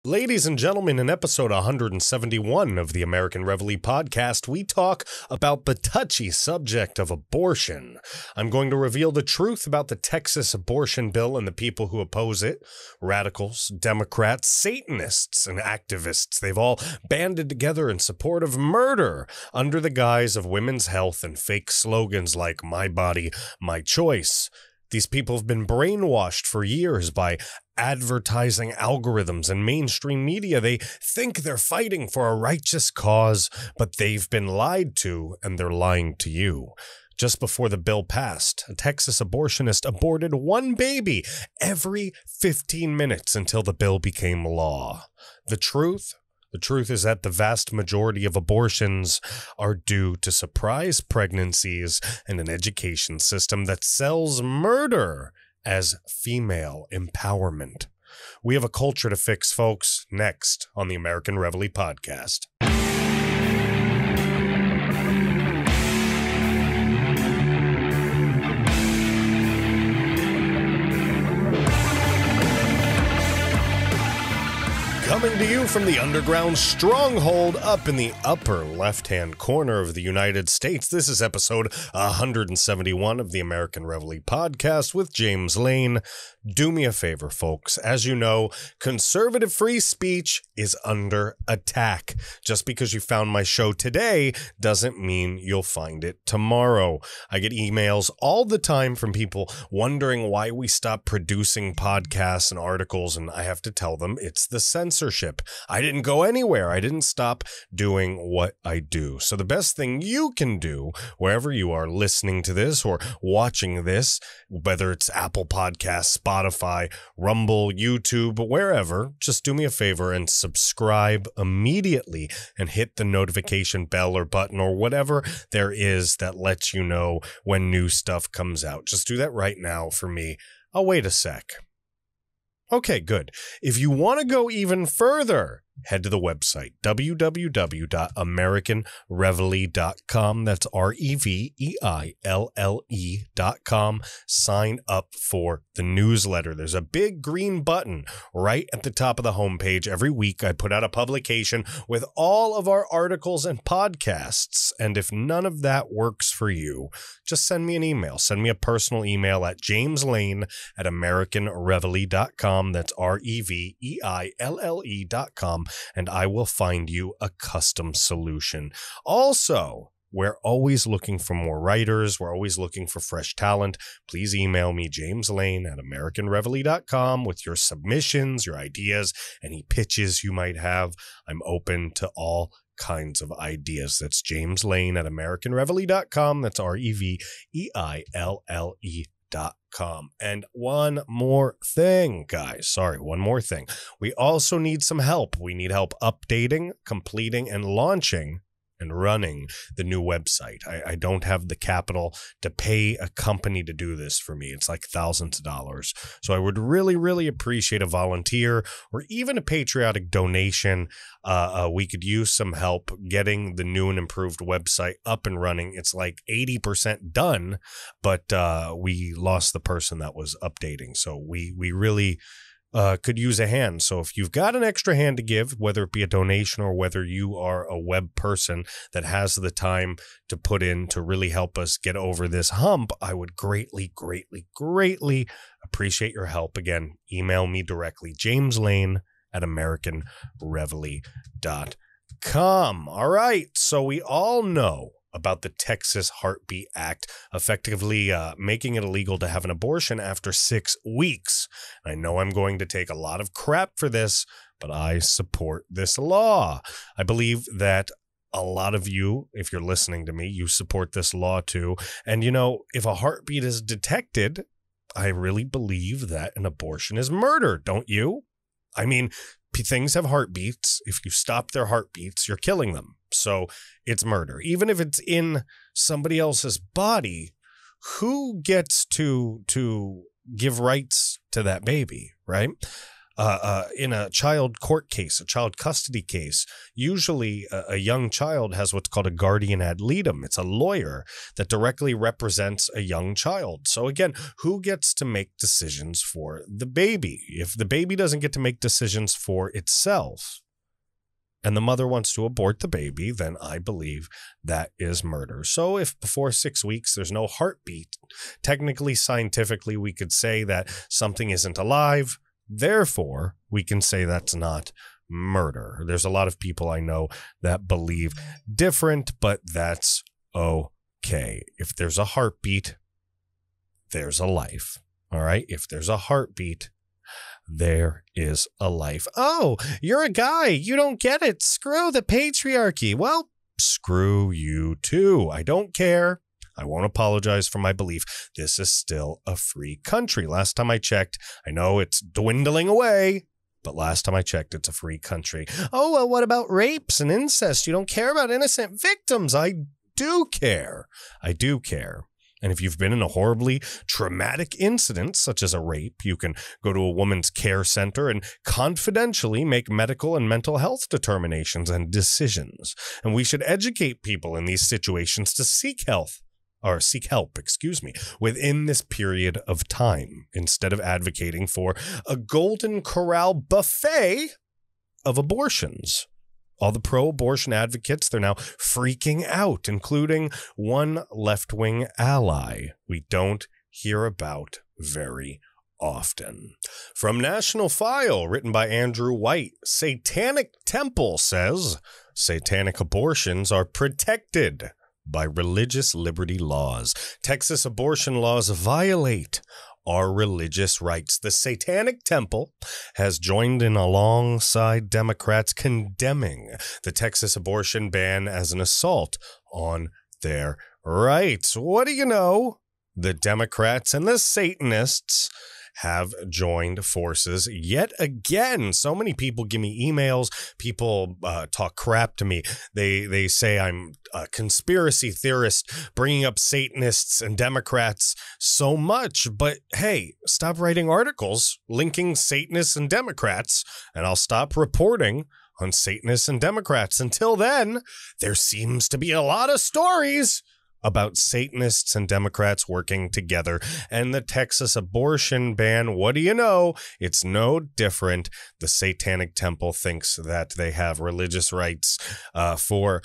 Ladies and gentlemen, in episode 171 of the American Reveille Podcast, we talk about the touchy subject of abortion. I'm going to reveal the truth about the Texas abortion bill and the people who oppose it. Radicals, Democrats, Satanists, and activists, they've all banded together in support of murder under the guise of women's health and fake slogans like "My body, my choice." These people have been brainwashed for years by advertising algorithms and mainstream media. They think they're fighting for a righteous cause, but they've been lied to, and they're lying to you. Just before the bill passed, a Texas abortionist aborted one baby every 15 minutes until the bill became law. The truth is that the vast majority of abortions are due to surprise pregnancies and an education system that sells murder as female empowerment. We have a culture to fix, folks, next on the American Reveille Podcast. Coming to you from the underground stronghold up in the upper left-hand corner of the United States, this is episode 171 of the American Reveille Podcast with James Lane. Do me a favor, folks. As you know, conservative free speech is under attack. Just because you found my show today doesn't mean you'll find it tomorrow. I get emails all the time from people wondering why we stopped producing podcasts and articles, and I have to tell them it's the censorship. I didn't go anywhere. I didn't stop doing what I do. So the best thing you can do, wherever you are listening to this or watching this, whether it's Apple Podcasts, Spotify, Rumble, YouTube, wherever, just do me a favor and subscribe immediately and hit the notification bell or button or whatever there is that lets you know when new stuff comes out. Just do that right now for me. I'll wait a sec. Okay, good. If you want to go even further, head to the website, www.americanreveille.com. That's REVEILLE.com. Sign up for the newsletter. There's a big green button right at the top of the homepage. Every week I put out a publication with all of our articles and podcasts. And if none of that works for you, just send me an email. Send me a personal email at jameslane@americanreveille.com. That's REVEILLE.com. And I will find you a custom solution. Also, we're always looking for more writers. We're always looking for fresh talent. Please email me, jameslane@americanreveille.com, with your submissions, your ideas, any pitches you might have. I'm open to all kinds of ideas. That's jameslane@americanreveille.com. That's REVEILLE.com. And one more thing, guys. One more thing. We also need some help. We need help updating, completing, and launching and running the new website. I don't have the capital to pay a company to do this for me. It's like thousands of dollars. So I would really, really appreciate a volunteer or even a patriotic donation. We could use some help getting the new and improved website up and running. It's like 80% done, but we lost the person that was updating. So we really could use a hand. So if you've got an extra hand to give, whether it be a donation or whether you are a web person that has the time to put in to really help us get over this hump, I would greatly, greatly, greatly appreciate your help. Again, email me directly, jameslane@americanreveille.com. All right. So we all know about the Texas Heartbeat Act, effectively making it illegal to have an abortion after 6 weeks. I know I'm going to take a lot of crap for this, but I support this law. I believe that a lot of you, if you're listening to me, you support this law too. And, you know, if a heartbeat is detected, I really believe that an abortion is murder, don't you? I mean, things have heartbeats. If you stop their heartbeats, you're killing them. So it's murder. Even if it's in somebody else's body, who gets to give rights to that baby, right? in a child court case, a child custody case, usually a young child has what's called a guardian ad litem. It's a lawyer that directly represents a young child. So again, who gets to make decisions for the baby? If the baby doesn't get to make decisions for itself, and the mother wants to abort the baby, then I believe that is murder. So if before 6 weeks there's no heartbeat, technically, scientifically, we could say that something isn't alive. Therefore, we can say that's not murder. There's a lot of people I know that believe different, but that's okay. If there's a heartbeat, there's a life. All right? If there's a heartbeat, there is a life. Oh, you're a guy. You don't get it. Screw the patriarchy. Well, screw you too. I don't care. I won't apologize for my belief. This is still a free country. Last time I checked, I know it's dwindling away, but last time I checked, it's a free country. Oh, well, what about rapes and incest? You don't care about innocent victims. I do care. I do care. And if you've been in a horribly traumatic incident, such as a rape, you can go to a woman's care center and confidentially make medical and mental health determinations and decisions. And we should educate people in these situations to seek help, within this period of time, instead of advocating for a golden corral buffet of abortions. All the pro-abortion advocates, they're now freaking out, including one left-wing ally we don't hear about very often. From National File, written by Andrew White, Satanic Temple says satanic abortions are protected by religious liberty laws. Texas abortion laws violate our religious rights. The Satanic Temple has joined in alongside Democrats condemning the Texas abortion ban as an assault on their rights. What do you know? The Democrats and the Satanists have joined forces yet again. So many people give me emails. People talk crap to me. They say I'm a conspiracy theorist, bringing up Satanists and Democrats so much. But hey, stop writing articles linking Satanists and Democrats, and I'll stop reporting on Satanists and Democrats. Until then, there seems to be a lot of stories about Satanists and Democrats working together. And the Texas abortion ban, what do you know? It's no different. The Satanic Temple thinks that they have religious rights for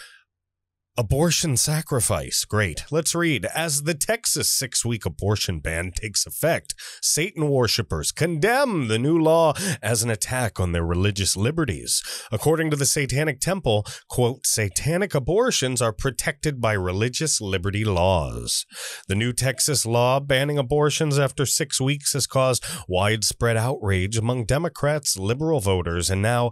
abortion sacrifice. Great. Let's read. As the Texas 6-week abortion ban takes effect, Satan worshippers condemn the new law as an attack on their religious liberties. According to the Satanic Temple, quote, satanic abortions are protected by religious liberty laws. The new Texas law banning abortions after 6 weeks has caused widespread outrage among Democrats, liberal voters, and now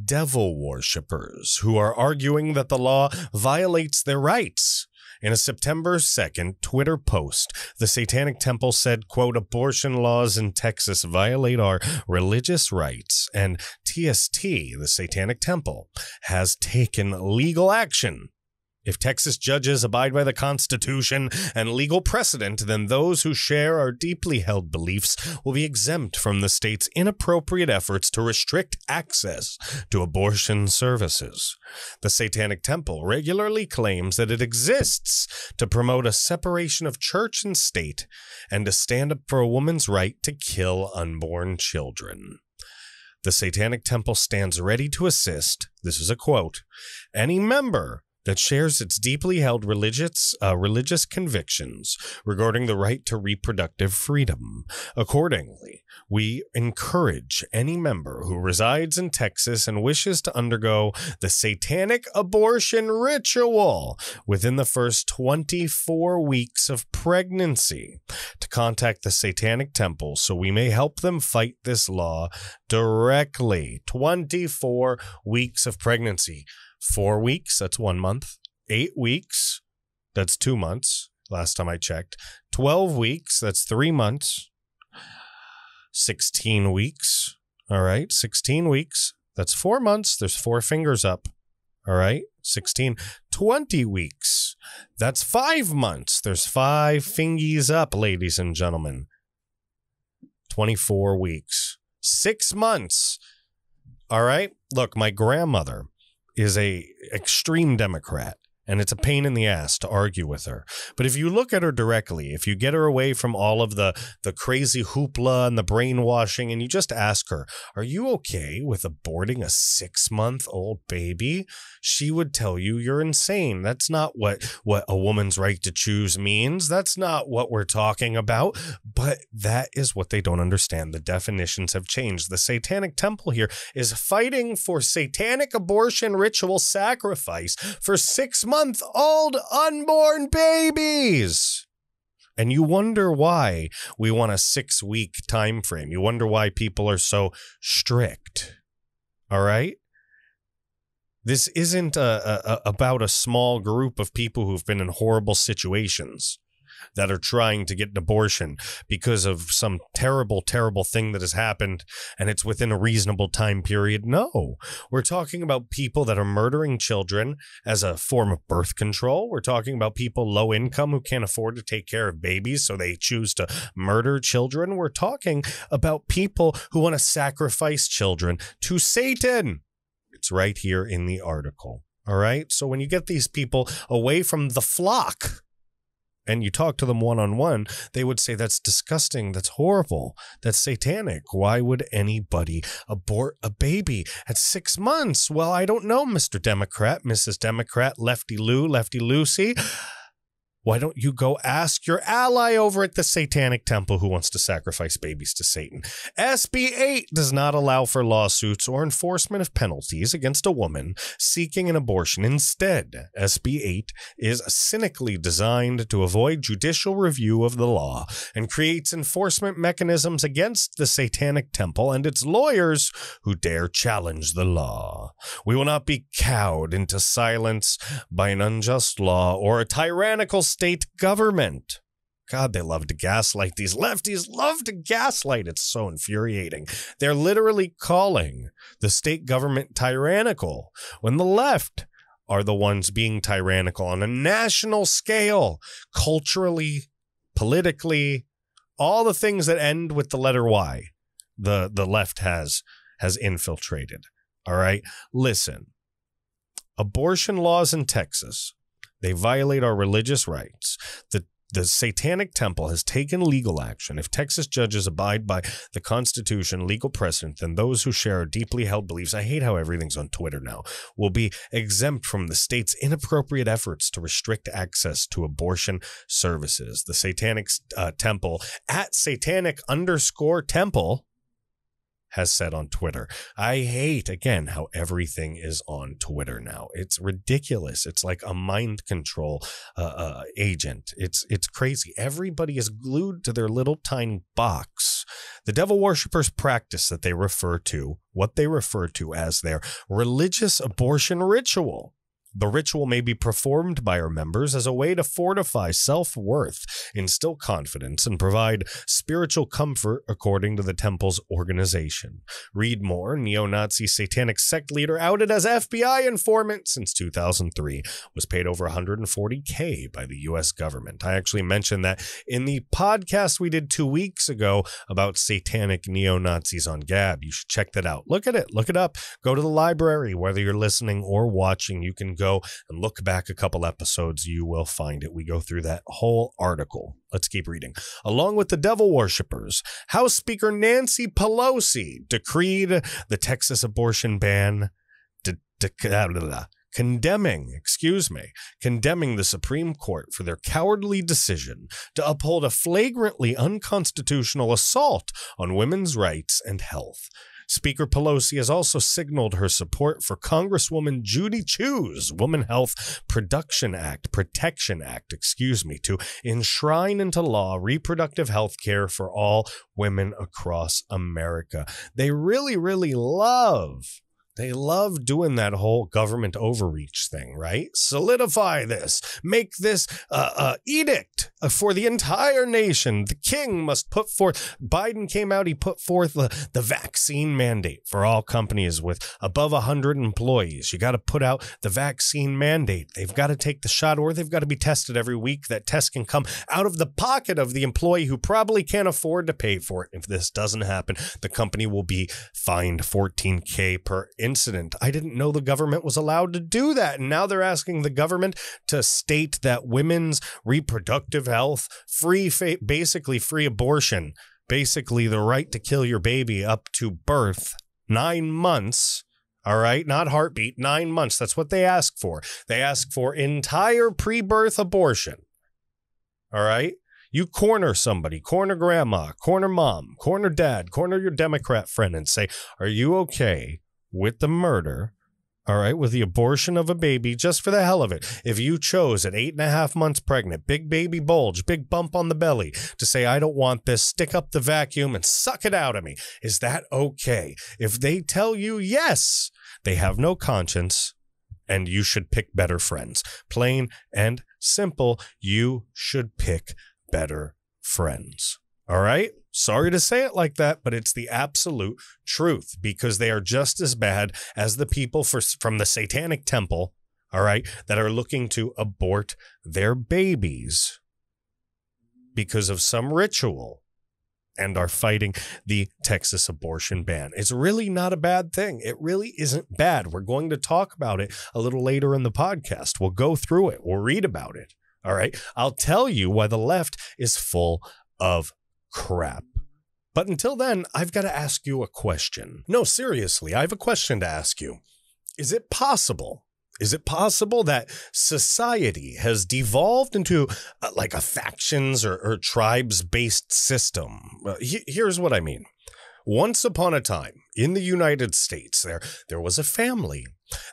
devil worshippers who are arguing that the law violates their rights. In a September 2nd Twitter post, the Satanic Temple said, quote, abortion laws in Texas violate our religious rights, and TST, the Satanic Temple, has taken legal action. If Texas judges abide by the Constitution and legal precedent, then those who share our deeply held beliefs will be exempt from the state's inappropriate efforts to restrict access to abortion services. The Satanic Temple regularly claims that it exists to promote a separation of church and state and to stand up for a woman's right to kill unborn children. The Satanic Temple stands ready to assist, this is a quote, any member that shares its deeply held religious convictions regarding the right to reproductive freedom. Accordingly, we encourage any member who resides in Texas and wishes to undergo the satanic abortion ritual within the first 24 weeks of pregnancy to contact the Satanic Temple so we may help them fight this law directly. 24 weeks of pregnancy. 4 weeks, that's 1 month. 8 weeks, that's 2 months, last time I checked. 12 weeks, that's 3 months. 16 weeks, all right. 16 weeks, that's 4 months. There's 4 fingers up, all right. 20 weeks, that's 5 months. There's 5 fingies up, ladies and gentlemen. 24 weeks. 6 months. All right? Look, my grandmother is a extreme Democrat, and it's a pain in the ass to argue with her. But if you look at her directly, if you get her away from all of the crazy hoopla and the brainwashing, and you just ask her, are you okay with aborting a 6-month-old baby? She would tell you you're insane. That's not what a woman's right to choose means. That's not what we're talking about. But that is what they don't understand. The definitions have changed. The Satanic Temple here is fighting for satanic abortion ritual sacrifice for 6-month-old unborn babies. And you wonder why we want a 6-week time frame. You wonder why people are so strict. All right? This isn't about a small group of people who've been in horrible situations that are trying to get an abortion because of some terrible, terrible thing that has happened, and it's within a reasonable time period. No, we're talking about people that are murdering children as a form of birth control. We're talking about people low income who can't afford to take care of babies, so they choose to murder children. We're talking about people who want to sacrifice children to Satan. It's right here in the article. All right. So when you get these people away from the flock and you talk to them one-on-one, they would say, that's disgusting. That's horrible. That's satanic. Why would anybody abort a baby at 6 months? Well, I don't know, Mr. Democrat, Mrs. Democrat, Lefty Lou, Lefty Lucy. Why don't you go ask your ally over at the Satanic Temple who wants to sacrifice babies to Satan? SB 8 does not allow for lawsuits or enforcement of penalties against a woman seeking an abortion. Instead, SB 8 is cynically designed to avoid judicial review of the law and creates enforcement mechanisms against the Satanic Temple and its lawyers who dare challenge the law. We will not be cowed into silence by an unjust law or a tyrannical state government. God, they love to gaslight. These lefties love to gaslight. It's so infuriating. They're literally calling the state government tyrannical when the left are the ones being tyrannical on a national scale, culturally, politically, all the things that end with the letter Y. The left has infiltrated. All right. Listen, abortion laws in Texas, they violate our religious rights. The Satanic Temple has taken legal action. If Texas judges abide by the Constitution, legal precedent, then those who share deeply held beliefs, I hate how everything's on Twitter now, will be exempt from the state's inappropriate efforts to restrict access to abortion services. The Satanic Temple, at Satanic_Temple, has said on Twitter. I hate, again, how everything is on Twitter now. It's ridiculous. It's like a mind control agent. It's crazy. Everybody is glued to their little tiny box. The devil worshippers practice that they refer to, what they refer to as their religious abortion ritual. The ritual may be performed by our members as a way to fortify self-worth, instill confidence, and provide spiritual comfort according to the temple's organization. Read more. Neo-Nazi satanic sect leader outed as FBI informant since 2003 was paid over $140K by the U.S. government. I actually mentioned that in the podcast we did 2 weeks ago about satanic neo-Nazis on Gab. You should check that out. Look at it. Look it up. Go to the library. Whether you're listening or watching, you can go and look back a couple episodes. You will find it. We go through that whole article. Let's keep reading. Along with the devil worshippers, House Speaker Nancy Pelosi decreed the Texas abortion ban, condemning the Supreme Court for their cowardly decision to uphold a flagrantly unconstitutional assault on women's rights and health. Speaker Pelosi has also signaled her support for Congresswoman Judy Chu's Woman Health Protection Act, to enshrine into law reproductive health care for all women across America. They really, really love They love doing that whole government overreach thing, right? Solidify this. Make this edict for the entire nation. The king must put forth. Biden came out. He put forth the vaccine mandate for all companies with above 100 employees. You got to put out the vaccine mandate. They've got to take the shot, or they've got to be tested every week. That test can come out of the pocket of the employee who probably can't afford to pay for it. If this doesn't happen, the company will be fined $14,000 per incident. I didn't know the government was allowed to do that. And now they're asking the government to state that women's reproductive health, basically free abortion, basically the right to kill your baby up to birth, 9 months. All right, not heartbeat, 9 months. That's what they ask for. They ask for entire pre-birth abortion. All right. You corner somebody, corner grandma, corner mom, corner dad, corner your Democrat friend and say, are you okay with the murder, all right, with the abortion of a baby just for the hell of it? If you chose at 8.5 months pregnant, big baby bulge, big bump on the belly, to say, I don't want this, stick up the vacuum and suck it out of me, is that okay? If they tell you yes, they have no conscience and you should pick better friends. Plain and simple, you should pick better friends. All right? Sorry to say it like that, but it's the absolute truth, because they are just as bad as the people from the Satanic Temple, all right, that are looking to abort their babies because of some ritual and are fighting the Texas abortion ban. It's really not a bad thing. It really isn't bad. We're going to talk about it a little later in the podcast. We'll go through it. We'll read about it. All right. I'll tell you why the left is full of crap. But until then, I've got to ask you a question. No, seriously, I have a question to ask you. Is it possible that society has devolved into like a factions or tribes-based system? Here's what I mean. Once upon a time in the United States, there was a family.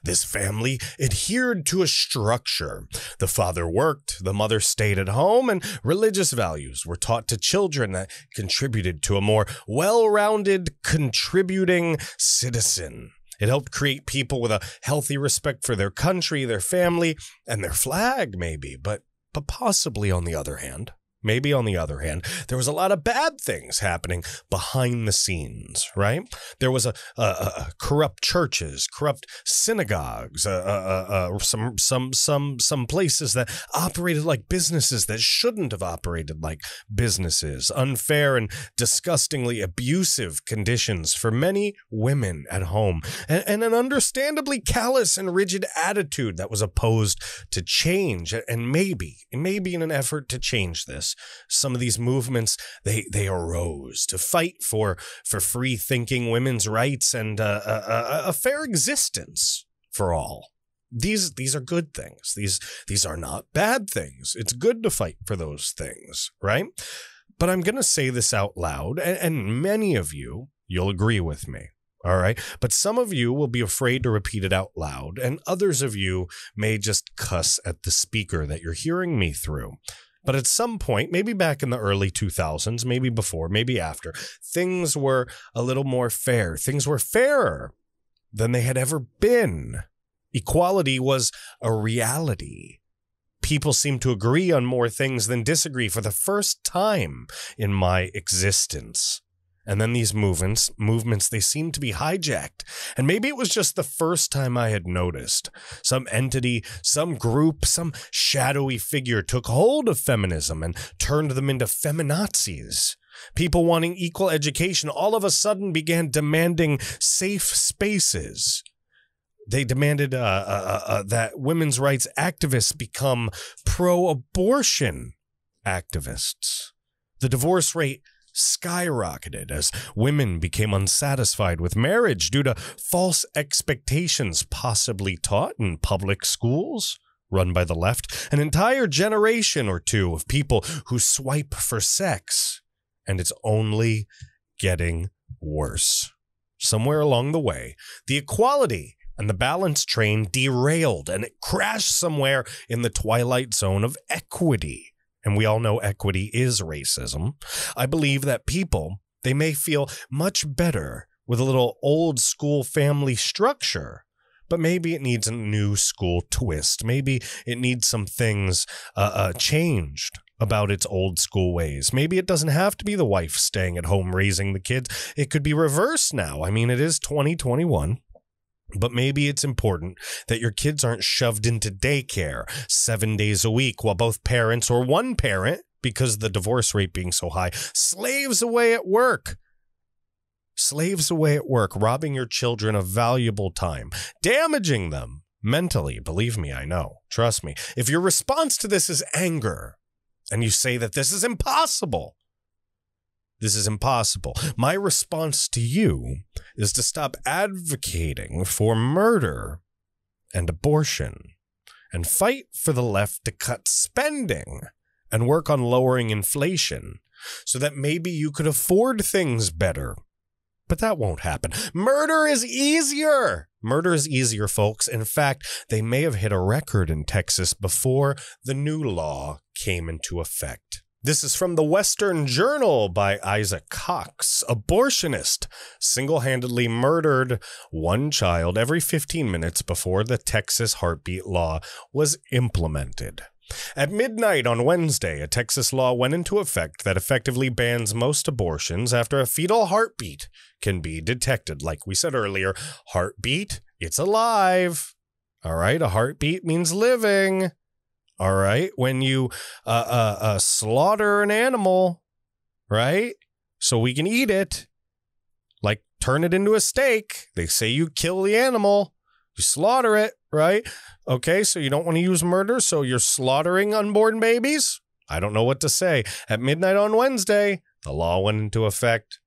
This family adhered to a structure. The father worked, the mother stayed at home, and religious values were taught to children that contributed to a more well-rounded, contributing citizen. It helped create people with a healthy respect for their country, their family, and their flag, maybe, but possibly on the other hand. Maybe on the other hand, there was a lot of bad things happening behind the scenes, right? There was a corrupt churches, corrupt synagogues, some places that operated like businesses that shouldn't have operated like businesses, unfair and disgustingly abusive conditions for many women at home, and an understandably callous and rigid attitude that was opposed to change. And maybe in an effort to change this, some of these movements, they arose to fight for free thinking women's rights and a fair existence for all. These are good things. These are not bad things. It's good to fight for those things, right? But I'm going to say this out loud, and many of you'll agree with me. All right. But some of you will be afraid to repeat it out loud, and others of you may just cuss at the speaker that you're hearing me through. But at some point, maybe back in the early 2000s, maybe before, maybe after, things were a little more fair. Things were fairer than they had ever been. Equality was a reality. People seemed to agree on more things than disagree for the first time in my existence. And then these movements, they seemed to be hijacked. And maybe it was just the first time I had noticed. Some entity, some group, some shadowy figure took hold of feminism and turned them into feminazis. People wanting equal education all of a sudden began demanding safe spaces. They demanded that women's rights activists become pro-abortion activists. The divorce rate skyrocketed as women became unsatisfied with marriage due to false expectations possibly taught in public schools run by the left. An entire generation or two of people who swipe for sex, and it's only getting worse. Somewhere along the way, the equality and the balance train derailed, and it crashed somewhere in the twilight zone of equity. And we all know equity is racism. I believe that people, they may feel much better with a little old school family structure. But maybe it needs a new school twist. Maybe it needs some things changed about its old school ways. Maybe it doesn't have to be the wife staying at home raising the kids. It could be reversed now. I mean, it is 2021. But maybe it's important that your kids aren't shoved into daycare 7 days a week while both parents or one parent, because of the divorce rate being so high, slaves away at work. Slaves away at work, robbing your children of valuable time, damaging them mentally. Believe me, I know. Trust me. If your response to this is anger and you say that this is impossible, my response to you is to stop advocating for murder and abortion and fight for the left to cut spending and work on lowering inflation so that maybe you could afford things better. But that won't happen. Murder is easier. Murder is easier, folks. In fact, they may have hit a record in Texas before the new law came into effect. This is from the Western Journal by Isaac Cox. Abortionist single-handedly murdered one child every 15 minutes before the Texas heartbeat law was implemented. At midnight on Wednesday, a Texas law went into effect that effectively bans most abortions after a fetal heartbeat can be detected. Like we said earlier, heartbeat, it's alive. All right, a heartbeat means living. All right, when you slaughter an animal, right, so we can eat it, like turn it into a steak. They say you kill the animal, you slaughter it, right? Okay, so you don't want to use murder, so you're slaughtering unborn babies? I don't know what to say. At midnight on Wednesday, the law went into effect.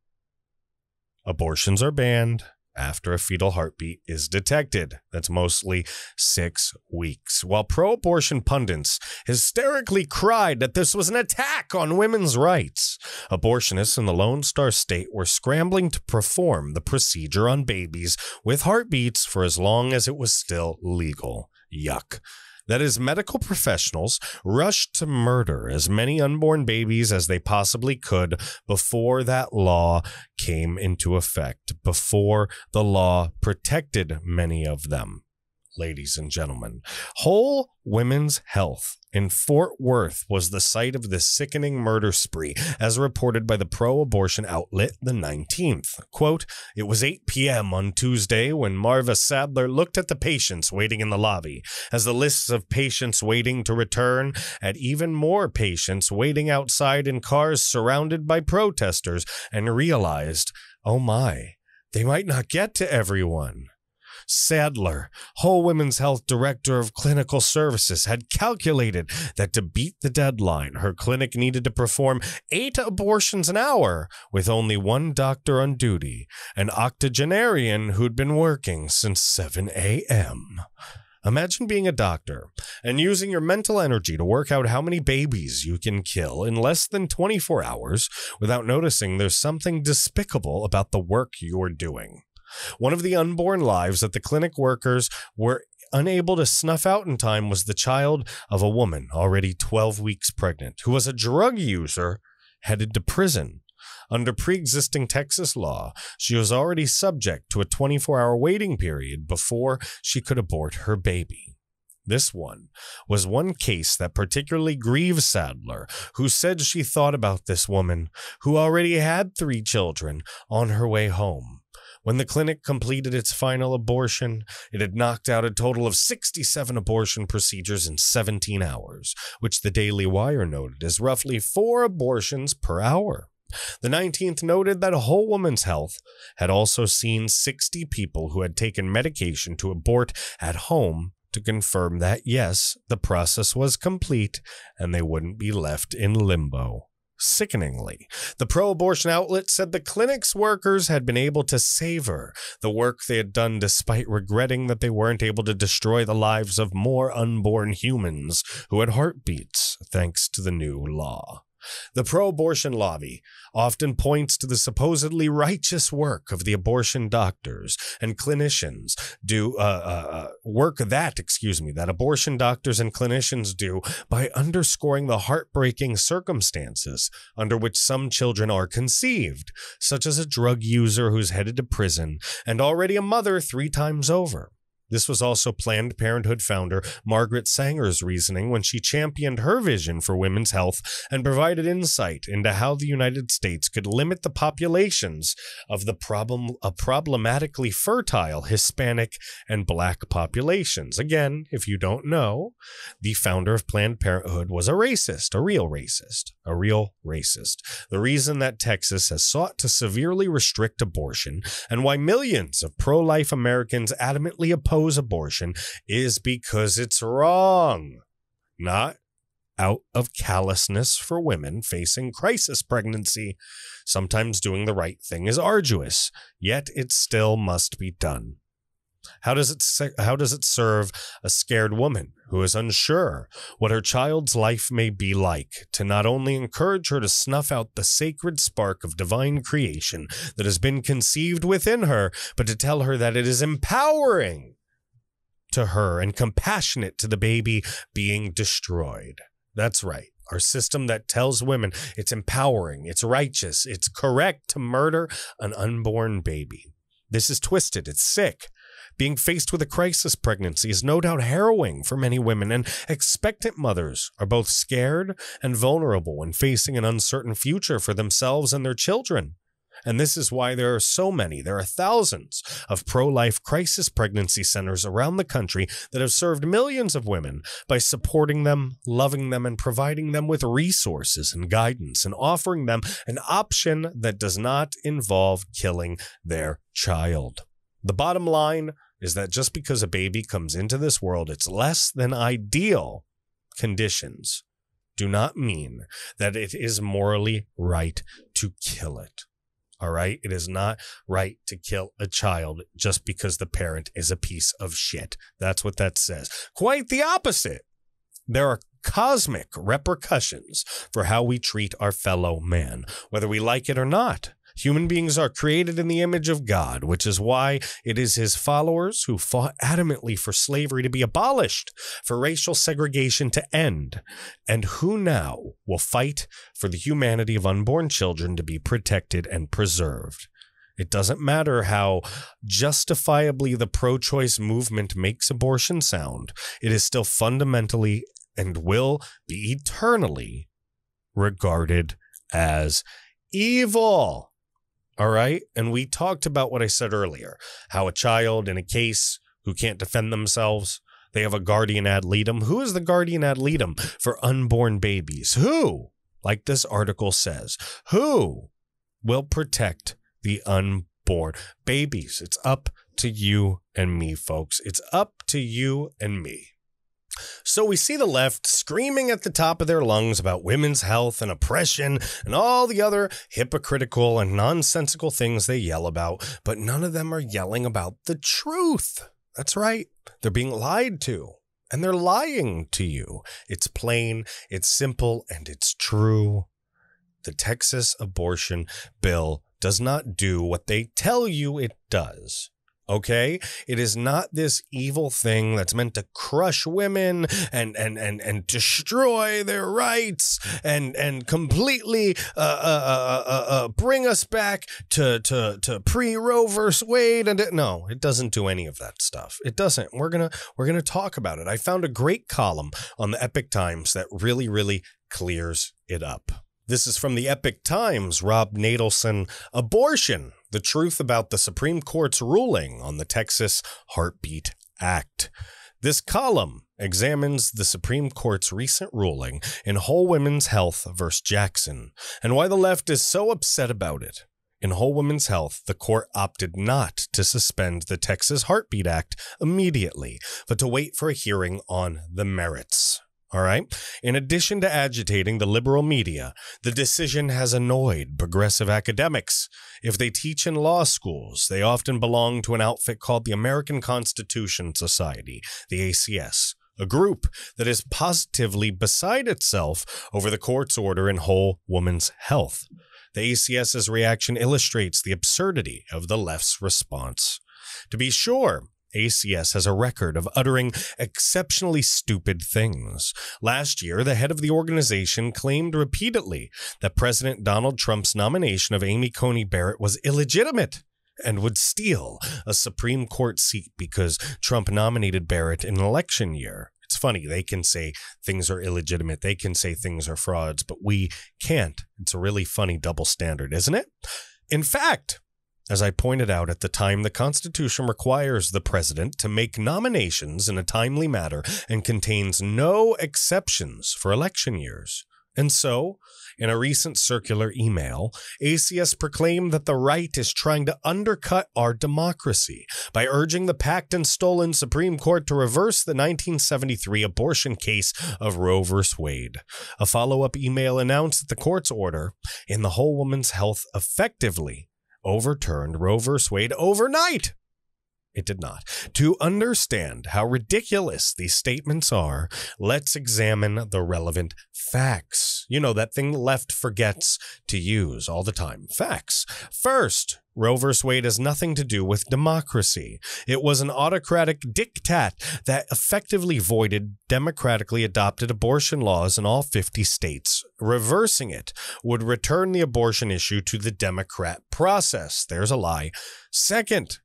Abortions are banned after a fetal heartbeat is detected. That's mostly 6 weeks. While pro-abortion pundits hysterically cried that this was an attack on women's rights, abortionists in the Lone Star State were scrambling to perform the procedure on babies with heartbeats for as long as it was still legal. Yuck. That is, medical professionals rushed to murder as many unborn babies as they possibly could before that law came into effect, before the law protected many of them. Ladies and gentlemen, Whole Women's Health in Fort Worth was the site of this sickening murder spree, as reported by the pro-abortion outlet The 19th. Quote, "It was 8 p.m. on Tuesday when Marva Sadler looked at the patients waiting in the lobby, as the lists of patients waiting to return, at even more patients waiting outside in cars surrounded by protesters, and realized, oh my, they might not get to everyone." Sadler, Whole Women's Health Director of Clinical Services, had calculated that to beat the deadline, her clinic needed to perform 8 abortions an hour with only one doctor on duty, an octogenarian who'd been working since 7 a.m. Imagine being a doctor and using your mental energy to work out how many babies you can kill in less than 24 hours without noticing there's something despicable about the work you're doing. One of the unborn lives that the clinic workers were unable to snuff out in time was the child of a woman already 12 weeks pregnant, who was a drug user headed to prison. Under pre-existing Texas law, she was already subject to a 24-hour waiting period before she could abort her baby. This one was one case that particularly grieves Sadler, who said she thought about this woman, who already had 3 children, on her way home. When the clinic completed its final abortion, it had knocked out a total of 67 abortion procedures in 17 hours, which the Daily Wire noted is roughly 4 abortions per hour. The 19th noted that Whole Woman's Health had also seen 60 people who had taken medication to abort at home to confirm that, yes, the process was complete and they wouldn't be left in limbo. Sickeningly, the pro-abortion outlet said the clinic's workers had been able to savor the work they had done despite regretting that they weren't able to destroy the lives of more unborn humans who had heartbeats thanks to the new law. The pro-abortion lobby often points to the supposedly righteous work of the abortion doctors and clinicians that abortion doctors and clinicians do by underscoring the heartbreaking circumstances under which some children are conceived, such as a drug user who's headed to prison and already a mother 3 times over. This was also Planned Parenthood founder Margaret Sanger's reasoning when she championed her vision for women's health and provided insight into how the United States could limit the populations of the problematically fertile Hispanic and Black populations. Again, if you don't know, the founder of Planned Parenthood was a real racist. The reason that Texas has sought to severely restrict abortion and why millions of pro-life Americans adamantly oppose abortion is because it's wrong, not out of callousness for women facing crisis pregnancy. Sometimes doing the right thing is arduous, yet it still must be done. How does it serve a scared woman who is unsure what her child's life may be like to not only encourage her to snuff out the sacred spark of divine creation that has been conceived within her, but to tell her that it is empowering to her and compassionate to the baby being destroyed? That's right. Our system that tells women it's empowering, it's righteous, it's correct to murder an unborn baby. This is twisted. It's sick. Being faced with a crisis pregnancy is no doubt harrowing for many women, and expectant mothers are both scared and vulnerable when facing an uncertain future for themselves and their children. And this is why there are thousands of pro-life crisis pregnancy centers around the country that have served millions of women by supporting them, loving them, and providing them with resources and guidance and offering them an option that does not involve killing their child. The bottom line is that just because a baby comes into this world, it's less than ideal conditions do not mean that it is morally right to kill it. All right. It is not right to kill a child just because the parent is a piece of shit. That's what that says. Quite the opposite. There are cosmic repercussions for how we treat our fellow man, whether we like it or not. Human beings are created in the image of God, which is why it is his followers who fought adamantly for slavery to be abolished, for racial segregation to end, and who now will fight for the humanity of unborn children to be protected and preserved. It doesn't matter how justifiably the pro-choice movement makes abortion sound. It is still fundamentally and will be eternally regarded as evil. All right. And we talked about what I said earlier, how a child in a case who can't defend themselves, they have a guardian ad litem. Who is the guardian ad litem for unborn babies? Who, like this article says, who will protect the unborn babies? It's up to you and me, folks. It's up to you and me. So we see the left screaming at the top of their lungs about women's health and oppression and all the other hypocritical and nonsensical things they yell about, but none of them are yelling about the truth. That's right. They're being lied to, and they're lying to you. It's plain, it's simple, and it's true. The Texas abortion bill does not do what they tell you it does. Okay, it is not this evil thing that's meant to crush women and destroy their rights and completely bring us back to pre-Roe versus Wade. And no, it doesn't do any of that stuff. It doesn't. We're gonna talk about it. I found a great column on the Epic Times that really clears it up. This is from the Epic Times, Rob Natelson, Abortion, the Truth About the Supreme Court's Ruling on the Texas Heartbeat Act. This column examines the Supreme Court's recent ruling in Whole Women's Health versus Jackson and why the left is so upset about it. In Whole Women's Health, the court opted not to suspend the Texas Heartbeat Act immediately, but to wait for a hearing on the merits. All right. In addition to agitating the liberal media, the decision has annoyed progressive academics. If they teach in law schools, they often belong to an outfit called the American Constitution Society, the ACS, a group that is positively beside itself over the court's order in whole woman's health. The ACS's reaction illustrates the absurdity of the left's response. To be sure, ACS has a record of uttering exceptionally stupid things. Last year, the head of the organization claimed repeatedly that President Donald Trump's nomination of Amy Coney Barrett was illegitimate and would steal a Supreme Court seat because Trump nominated Barrett in an election year. It's funny, they can say things are illegitimate, they can say things are frauds, but we can't. It's a really funny double standard, isn't it? In fact, as I pointed out at the time, the Constitution requires the president to make nominations in a timely manner and contains no exceptions for election years. And so, in a recent circular email, ACS proclaimed that the right is trying to undercut our democracy by urging the packed and stolen Supreme Court to reverse the 1973 abortion case of Roe v. Wade. A follow-up email announced that the court's order in the whole woman's health effectively overturned Roe v. Wade overnight. It did not. To understand how ridiculous these statements are, let's examine the relevant facts. You know, that thing the left forgets to use all the time. Facts. First, Roe v. Wade has nothing to do with democracy. It was an autocratic diktat that effectively voided democratically adopted abortion laws in all 50 states. Reversing it would return the abortion issue to the Democrat process. There's a lie. Second,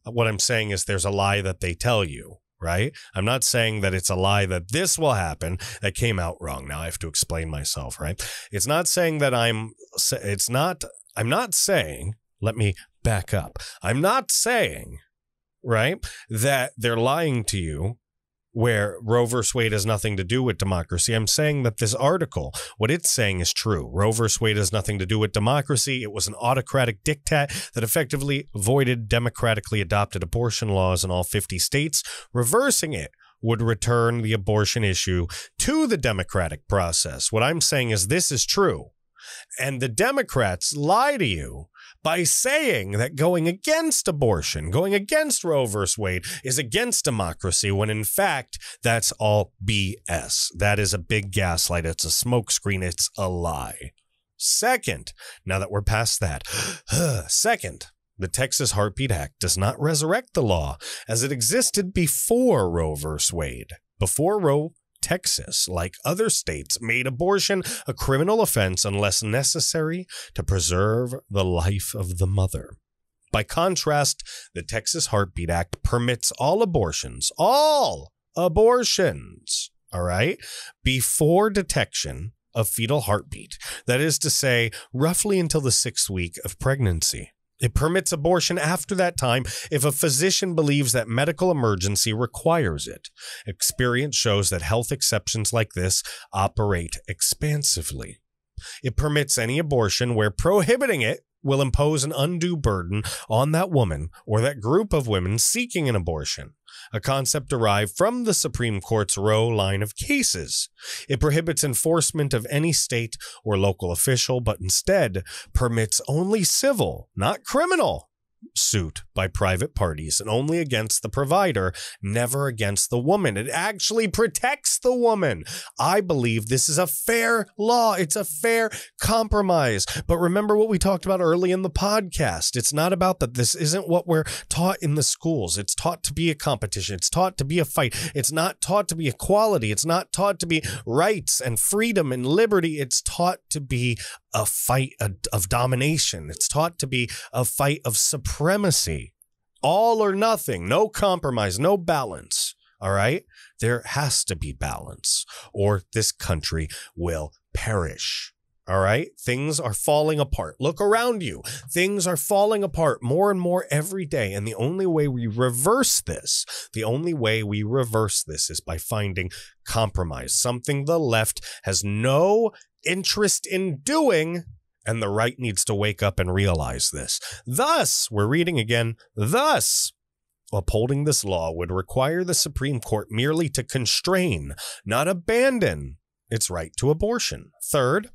what I'm saying is there's a lie that they tell you, right? I'm not saying that it's a lie that this will happen. That came out wrong. Now I have to explain myself, right? It's not saying that I'm not saying, let me back up. I'm not saying, right, that they're lying to you where Roe v. Wade has nothing to do with democracy. I'm saying that this article, what it's saying is true. Roe v. Wade has nothing to do with democracy. It was an autocratic diktat that effectively voided democratically adopted abortion laws in all 50 states. Reversing it would return the abortion issue to the democratic process. What I'm saying is this is true. And the Democrats lie to you by saying that going against abortion, going against Roe v. Wade is against democracy, when in fact, that's all BS. That is a big gaslight. It's a smokescreen. It's a lie. Second, now that we're past that, second, the Texas Heartbeat Act does not resurrect the law as it existed before Roe v. Wade. Before Roe, Texas, like other states, made abortion a criminal offense unless necessary to preserve the life of the mother. By contrast, the Texas Heartbeat Act permits all abortions, all all right, before detection of fetal heartbeat. That is to say, roughly until the 6th week of pregnancy. It permits abortion after that time if a physician believes that medical emergency requires it. Experience shows that health exceptions like this operate expansively. It permits any abortion where prohibiting it will impose an undue burden on that woman or that group of women seeking an abortion, a concept derived from the Supreme Court's Roe line of cases. It prohibits enforcement of any state or local official, but instead permits only civil, not criminal, suit by private parties and only against the provider, never against the woman. It actually protects the woman. I believe this is a fair law. It's a fair compromise. But remember what we talked about early in the podcast. It's not about that. This isn't what we're taught in the schools. It's taught to be a competition. It's taught to be a fight. It's not taught to be equality. It's not taught to be rights and freedom and liberty. It's taught to be a fight of domination. It's taught to be a fight of supremacy. All or nothing, no compromise, no balance. All right? There has to be balance, or this country will perish. All right? Things are falling apart. Look around you. Things are falling apart more and more every day. And the only way we reverse this is by finding compromise, something the left has no interest in doing, and the right needs to wake up and realize this. Thus, we're reading again, thus, upholding this law would require the Supreme Court merely to constrain, not abandon, its right to abortion. Third,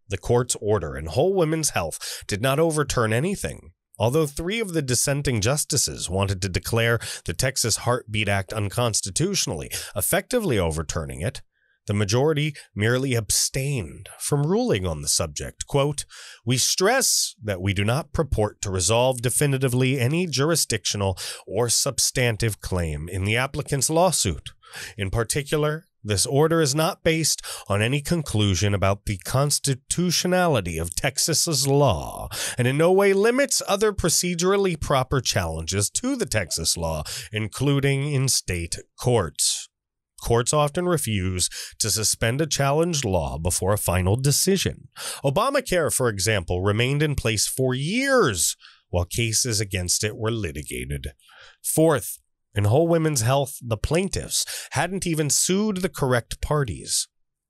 the court's order in whole women's health did not overturn anything. Although 3 of the dissenting justices wanted to declare the Texas Heartbeat Act unconstitutionally, effectively overturning it, the majority merely abstained from ruling on the subject. Quote, "We stress that we do not purport to resolve definitively any jurisdictional or substantive claim in the applicant's lawsuit. In particular, this order is not based on any conclusion about the constitutionality of Texas's law, and in no way limits other procedurally proper challenges to the Texas law, including in state courts. Courts often refuse to suspend a challenged law before a final decision. Obamacare, for example, remained in place for years while cases against it were litigated. Fourth, in Whole Women's Health, the plaintiffs hadn't even sued the correct parties.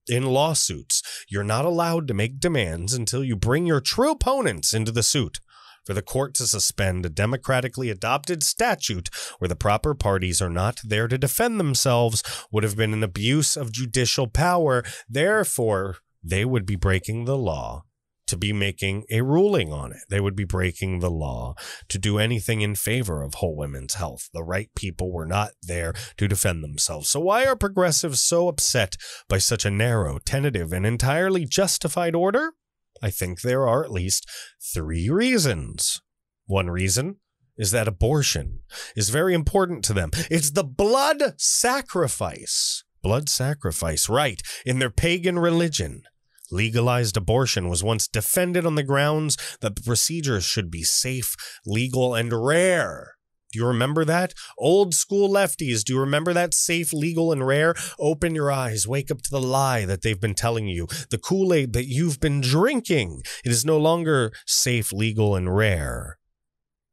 In lawsuits, you're not allowed to make demands until you bring your true opponents into the suit. For the court to suspend a democratically adopted statute where the proper parties are not there to defend themselves would have been an abuse of judicial power. Therefore, they would be breaking the law to be making a ruling on it. They would be breaking the law to do anything in favor of whole women's health. The right people were not there to defend themselves. So why are progressives so upset by such a narrow, tentative, and entirely justified order? I think there are at least 3 reasons. One reason is that abortion is very important to them. It's the blood sacrifice. Blood sacrifice, right, in their pagan religion. Legalized abortion was once defended on the grounds that the procedures should be safe, legal, and rare. Do you remember that? Old school lefties, do you remember that? Safe, legal, and rare? Open your eyes. Wake up to the lie that they've been telling you. The Kool-Aid that you've been drinking. It is no longer safe, legal, and rare.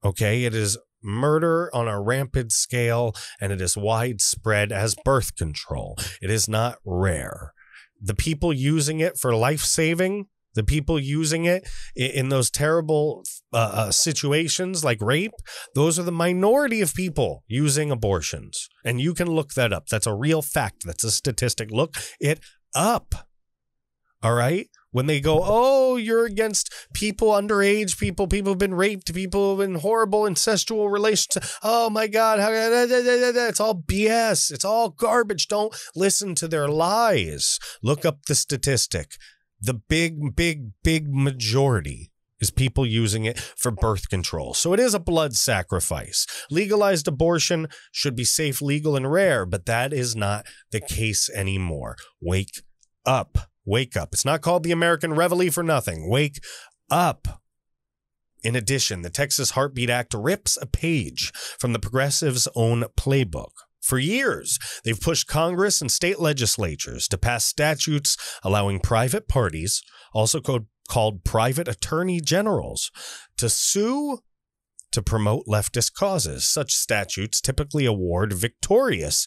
Okay? It is murder on a rampant scale, and it is widespread as birth control. It is not rare. The people using it for life-saving, the people using it in those terrible situations like rape, those are the minority of people using abortions. And you can look that up. That's a real fact. That's a statistic. Look it up. All right? When they go, oh, you're against people, underage people, people who've been raped, people in horrible incestual relations. Oh, my God. It's all BS. It's all garbage. Don't listen to their lies. Look up the statistic. The big majority is people using it for birth control. So it is a blood sacrifice. Legalized abortion should be safe, legal, and rare, but that is not the case anymore. Wake up. Wake up. It's not called the American Reveille for nothing. Wake up. In addition, the Texas Heartbeat Act rips a page from the progressives' own playbook. For years, they've pushed Congress and state legislatures to pass statutes allowing private parties, also called private attorney generals, to sue to promote leftist causes. Such statutes typically award victorious,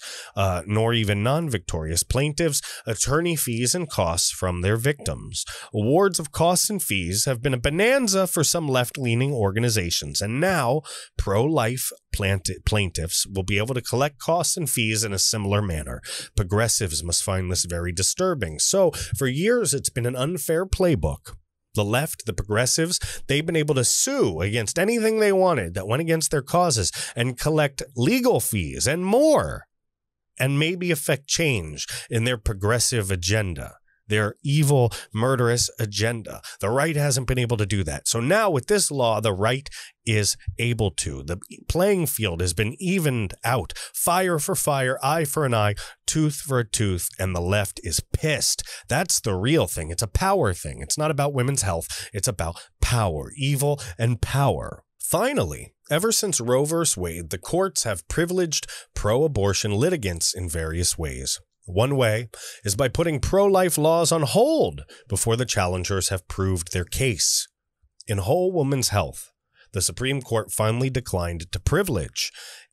nor even non-victorious plaintiffs attorney fees and costs from their victims. Awards of costs and fees have been a bonanza for some left-leaning organizations, and now pro-life plaintiffs will be able to collect costs and fees in a similar manner. Progressives must find this very disturbing. So, for years, it's been an unfair playbook. The left, the progressives, they've been able to sue against anything they wanted that went against their causes and collect legal fees and more, and maybe affect change in their progressive agenda, their evil, murderous agenda. The right hasn't been able to do that. So now with this law, the right is able to. The playing field has been evened out. Fire for fire, eye for an eye, tooth for a tooth, and the left is pissed. That's the real thing. It's a power thing. It's not about women's health. It's about power, evil, and power. Finally, ever since Roe v. Wade, the courts have privileged pro-abortion litigants in various ways. One way is by putting pro-life laws on hold before the challengers have proved their case. In Whole Woman's Health, the Supreme Court finally declined to privilege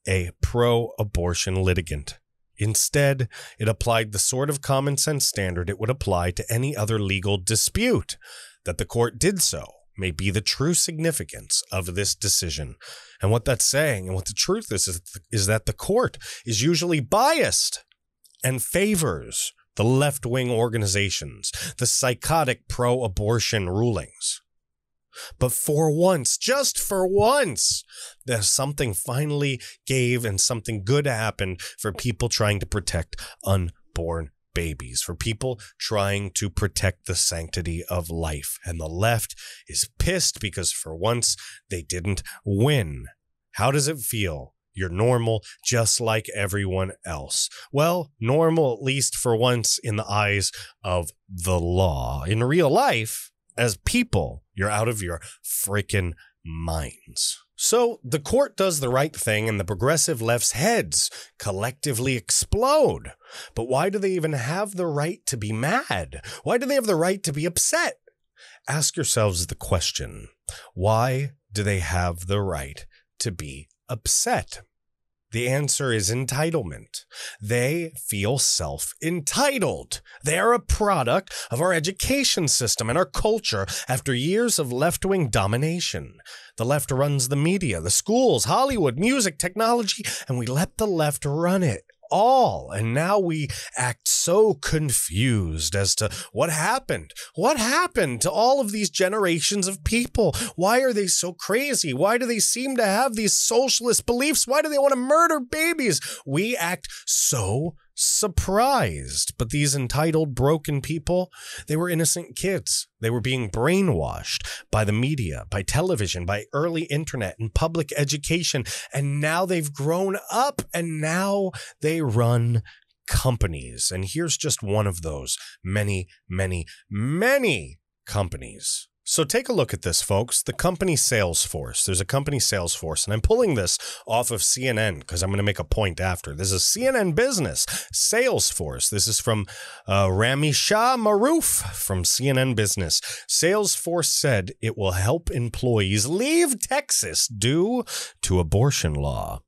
a pro-abortion litigant. Instead, it applied the sort of common sense standard it would apply to any other legal dispute. That the court did so may be the true significance of this decision. And what that's saying, and what the truth is that the court is usually biased and favors the left-wing organizations, the psychotic pro-abortion rulings. But for once, just for once, there's something finally gave and something good happened for people trying to protect unborn babies, for people trying to protect the sanctity of life. And the left is pissed because for once they didn't win. How does it feel? You're normal, just like everyone else. Well, normal, at least for once, in the eyes of the law. In real life, as people, you're out of your freaking minds. So the court does the right thing and the progressive left's heads collectively explode. But why do they even have the right to be mad? Why do they have the right to be upset? Ask yourselves the question, why do they have the right to be upset? The answer is entitlement. They feel self-entitled. They are a product of our education system and our culture after years of left-wing domination. The left runs the media, the schools, Hollywood, music, technology, and we let the left run it all. And now we act so confused as to what happened. What happened to all of these generations of people? Why are they so crazy? Why do they seem to have these socialist beliefs? Why do they want to murder babies? We act so surprised. But these entitled, broken people, they were innocent kids. They were being brainwashed by the media, by television, by early internet and public education. And now they've grown up and now they run companies. And here's just one of those many, many, many companies. So take a look at this, folks. The company Salesforce. There's a company Salesforce, and I'm pulling this off of CNN because I'm going to make a point after. This is CNN Business. Salesforce. This is from Rami Shah Maroof from CNN Business. Salesforce said it will help employees leave Texas due to abortion law.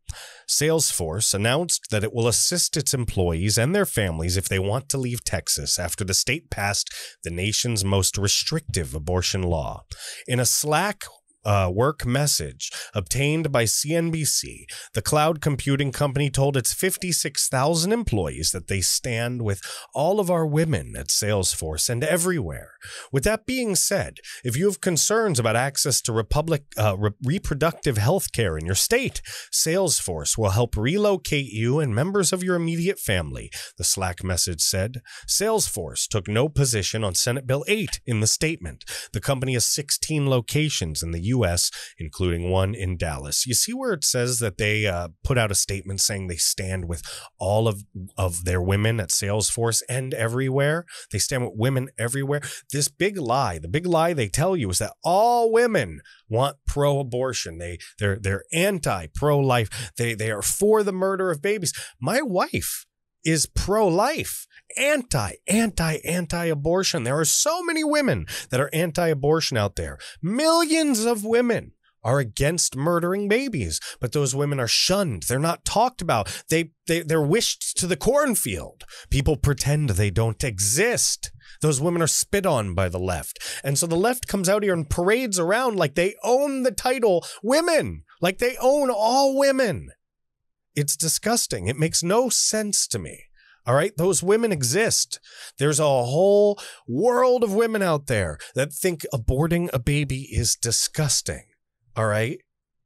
Salesforce announced that it will assist its employees and their families if they want to leave Texas after the state passed the nation's most restrictive abortion law. In a Slack work message obtained by CNBC, the cloud computing company told its 56,000 employees that they stand with all of our women at Salesforce and everywhere. With that being said, if you have concerns about access to reproductive health care in your state, Salesforce will help relocate you and members of your immediate family, the Slack message said. Salesforce took no position on Senate Bill 8 in the statement. The company has 16 locations in the U.S., including one in Dallas. You see where it says that they put out a statement saying they stand with all of their women at Salesforce and everywhere? They stand with women everywhere. This big lie, the big lie they tell you is that all women want pro-abortion. They're anti-pro-life. They are for the murder of babies. My wife is pro-life, anti-abortion. There are so many women that are anti-abortion out there. Millions of women are against murdering babies, but those women are shunned. They're not talked about. They're wished to the cornfield. People pretend they don't exist. Those women are spit on by the left. And so the left comes out here and parades around like they own the title women, like they own all women. It's disgusting. It makes no sense to me. All right, those women exist. There's a whole world of women out there that think aborting a baby is disgusting. All right,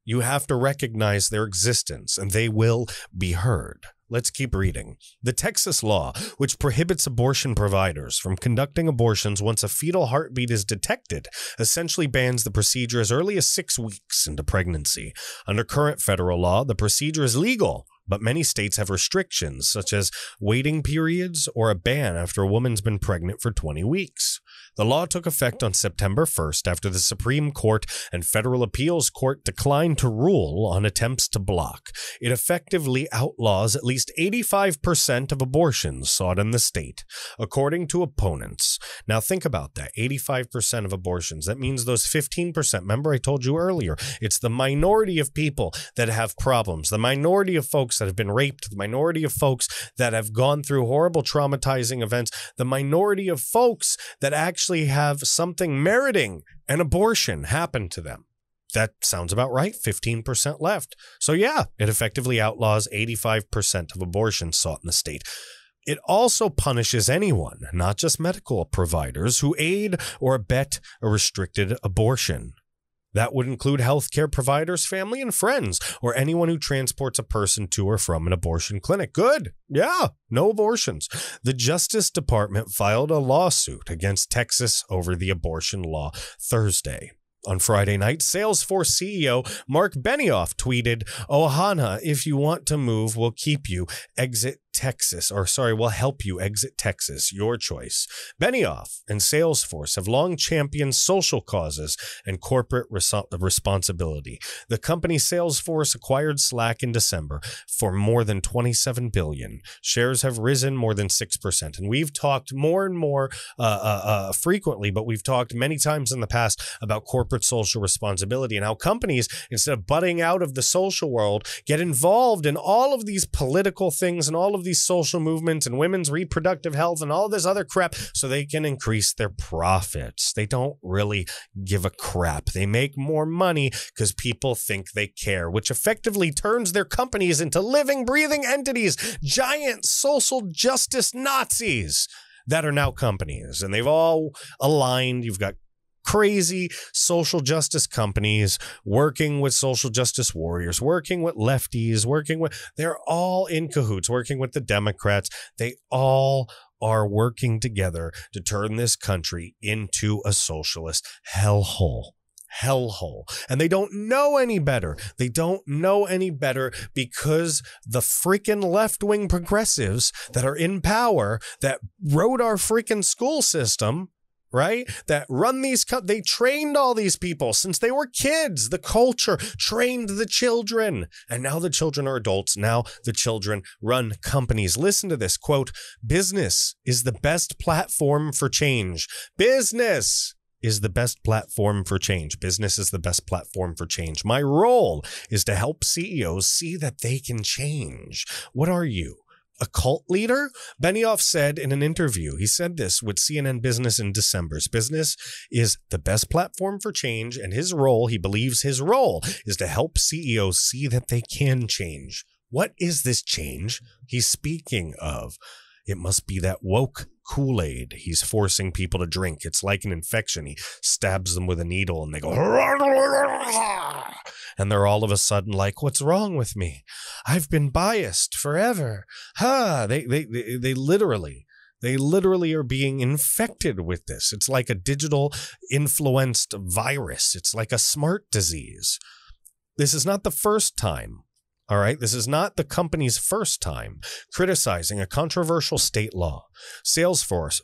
you have to recognize their existence and they will be heard. Let's keep reading. The Texas law, which prohibits abortion providers from conducting abortions once a fetal heartbeat is detected, essentially bans the procedure as early as 6 weeks into pregnancy. Under current federal law, the procedure is legal, but many states have restrictions, such as waiting periods or a ban after a woman's been pregnant for 20 weeks. The law took effect on September 1st after the Supreme Court and Federal Appeals Court declined to rule on attempts to block. It effectively outlaws at least 85% of abortions sought in the state, according to opponents. Now think about that, 85% of abortions. That means those 15%, remember I told you earlier, it's the minority of people that have problems, the minority of folks that have been raped, the minority of folks that have gone through horrible traumatizing events, the minority of folks that actually have something meriting an abortion happen to them. That sounds about right, 15% left. So yeah, it effectively outlaws 85% of abortions sought in the state. It also punishes anyone, not just medical providers, who aid or abet a restricted abortion. That would include healthcare providers, family and friends, or anyone who transports a person to or from an abortion clinic. Good. Yeah, no abortions. The Justice Department filed a lawsuit against Texas over the abortion law Thursday. On Friday night, Salesforce CEO Mark Benioff tweeted, "Ohana, if you want to move, we'll keep you. Exit Texas. We'll help you exit Texas. Your choice." Benioff and Salesforce have long championed social causes and corporate responsibility. The company Salesforce acquired Slack in December for more than $27 billion. Shares have risen more than 6%. And we've talked more and more frequently, but we've talked many times in the past about corporate social responsibility and how companies, instead of butting out of the social world, get involved in all of these political things and all of these social movements and women's reproductive health and all this other crap so they can increase their profits. They don't really give a crap. They make more money because people think they care, which effectively turns their companies into living, breathing entities, giant social justice Nazis that are now companies. And they've all aligned. You've got crazy social justice companies working with social justice warriors, working with lefties, they're all in cahoots, working with the Democrats. They all are working together to turn this country into a socialist hellhole. And they don't know any better. They don't know any better because the freaking left-wing progressives that are in power, that wrote our freaking school system, right? That run these, they trained all these people since they were kids. The culture trained the children. And now the children are adults. Now the children run companies. Listen to this quote: "Business is the best platform for change. Business is the best platform for change. Business is the best platform for change. My role is to help CEOs see that they can change." What are you? A cult leader? Benioff said in an interview, he said this with CNN Business in December. Business is the best platform for change, and he believes his role is to help CEOs see that they can change. What is this change he's speaking of? It must be that woke Kool-Aid he's forcing people to drink. It's like an infection. He stabs them with a needle and they go, and they're all of a sudden like, "What's wrong with me? I've been biased forever." They literally are being infected with this. It's like a digital influenced virus. It's like a smart disease. This is not the first time. All right, this is not the company's first time criticizing a controversial state law. Salesforce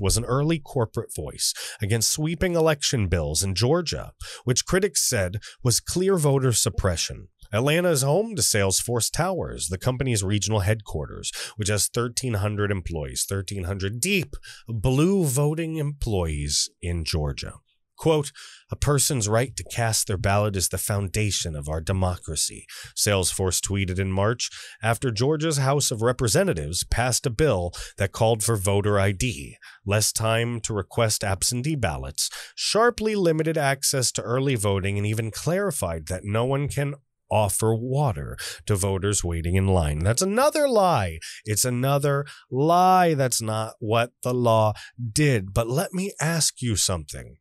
was an early corporate voice against sweeping election bills in Georgia, which critics said was clear voter suppression. Atlanta is home to Salesforce Towers, the company's regional headquarters, which has 1,300 employees, 1,300 deep blue voting employees in Georgia. Quote, "A person's right to cast their ballot is the foundation of our democracy," Salesforce tweeted in March after Georgia's House of Representatives passed a bill that called for voter ID, less time to request absentee ballots, sharply limited access to early voting, and even clarified that no one can offer water to voters waiting in line. That's another lie. It's another lie. That's not what the law did. But let me ask you something.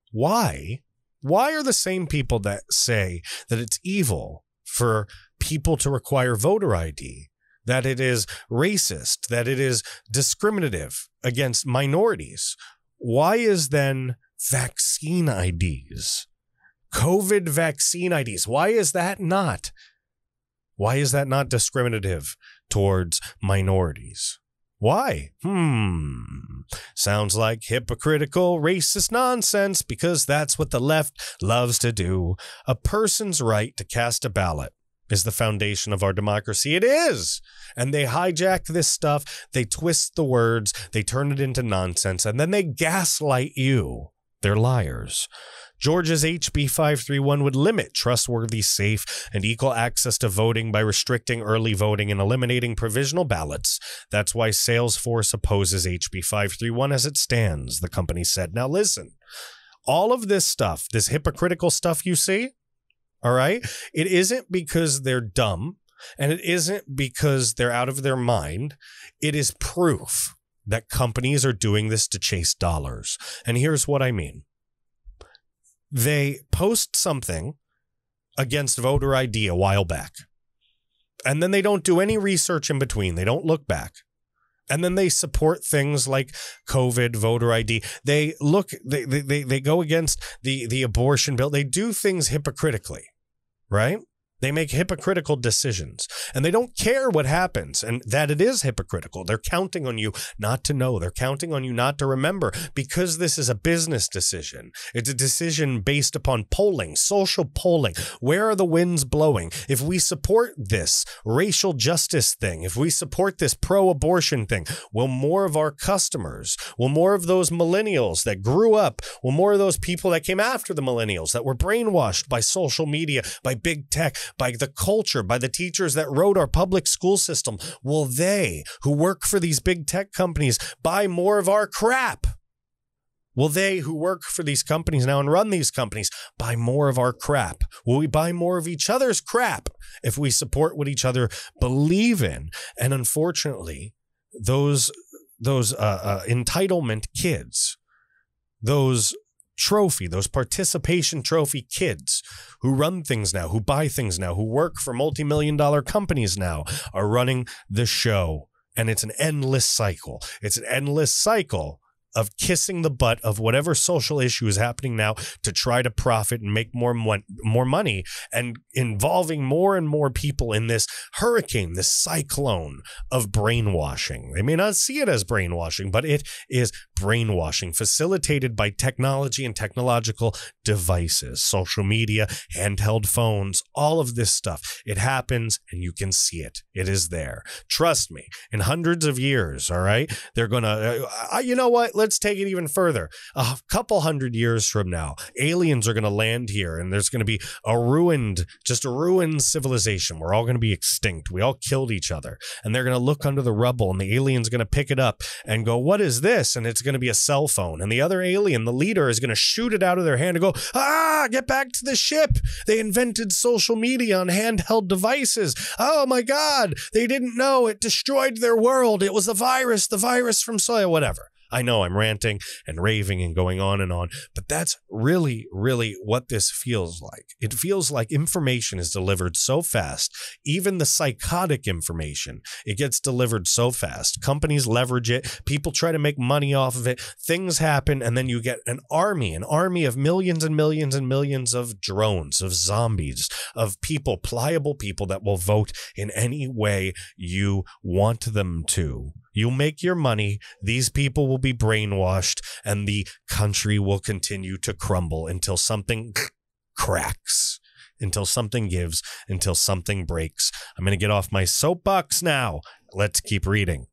Why are the same people that say that it's evil for people to require voter ID, that it is racist, that it is discriminative against minorities? Why is then vaccine IDs, COVID vaccine IDs, why is that not discriminative towards minorities? Why? Sounds like hypocritical, racist nonsense, because that's what the left loves to do. A person's right to cast a ballot is the foundation of our democracy. It is. And they hijack this stuff. They twist the words. They turn it into nonsense. And then they gaslight you. They're liars. Georgia's HB 531 would limit trustworthy, safe, and equal access to voting by restricting early voting and eliminating provisional ballots. That's why Salesforce opposes HB 531 as it stands, the company said. Now listen, all of this stuff, this hypocritical stuff you see, all right, it isn't because they're dumb, and it isn't because they're out of their mind. It is proof that companies are doing this to chase dollars. And here's what I mean. They post something against voter ID a while back, and then they don't do any research in between. They don't look back. And then they support things like COVID, voter ID. They go against the abortion bill. They do things hypocritically, right? They make hypocritical decisions, and they don't care what happens and that it is hypocritical. They're counting on you not to know. They're counting on you not to remember, because this is a business decision. It's a decision based upon polling, social polling. Where are the winds blowing? If we support this racial justice thing, if we support this pro-abortion thing, will more of our customers, will more of those millennials that grew up, will more of those people that came after the millennials that were brainwashed by social media, by big tech, by the culture, by the teachers that wrote our public school system, will they, who work for these big tech companies, buy more of our crap? Will they, who work for these companies now and run these companies, buy more of our crap? Will we buy more of each other's crap if we support what each other believe in? And unfortunately, those entitlement kids, those participation trophy kids who run things now, who buy things now, who work for multi-million-dollar companies now, are running the show. And it's an endless cycle. It's an endless cycle of kissing the butt of whatever social issue is happening now to try to profit and make more money, and involving more and more people in this hurricane, this cyclone of brainwashing. They may not see it as brainwashing, but it is brainwashing facilitated by technology and technological devices, social media, handheld phones, all of this stuff. It happens and you can see it. It is there. Trust me, in hundreds of years, all right, they're going to, you know what? Let's take it even further. A couple hundred years from now, aliens are going to land here, and there's going to be a ruined civilization. We're all going to be extinct. We all killed each other, and they're going to look under the rubble, and the alien's going to pick it up and go, "What is this?" And it's going to be a cell phone, and the other alien, the leader, is going to shoot it out of their hand and go, get back to the ship. They invented social media on handheld devices. Oh my God, they didn't know. It destroyed their world. It was the virus from soil, whatever. I know I'm ranting and raving and going on, but that's really, really what this feels like. It feels like information is delivered so fast. Even the psychotic information, it gets delivered so fast. Companies leverage it. People try to make money off of it. Things happen, and then you get an army of millions and millions and millions of drones, of zombies, of people, pliable people that will vote in any way you want them to. You make your money, these people will be brainwashed, and the country will continue to crumble until something cracks, until something gives, until something breaks. I'm going to get off my soapbox now. Let's keep reading.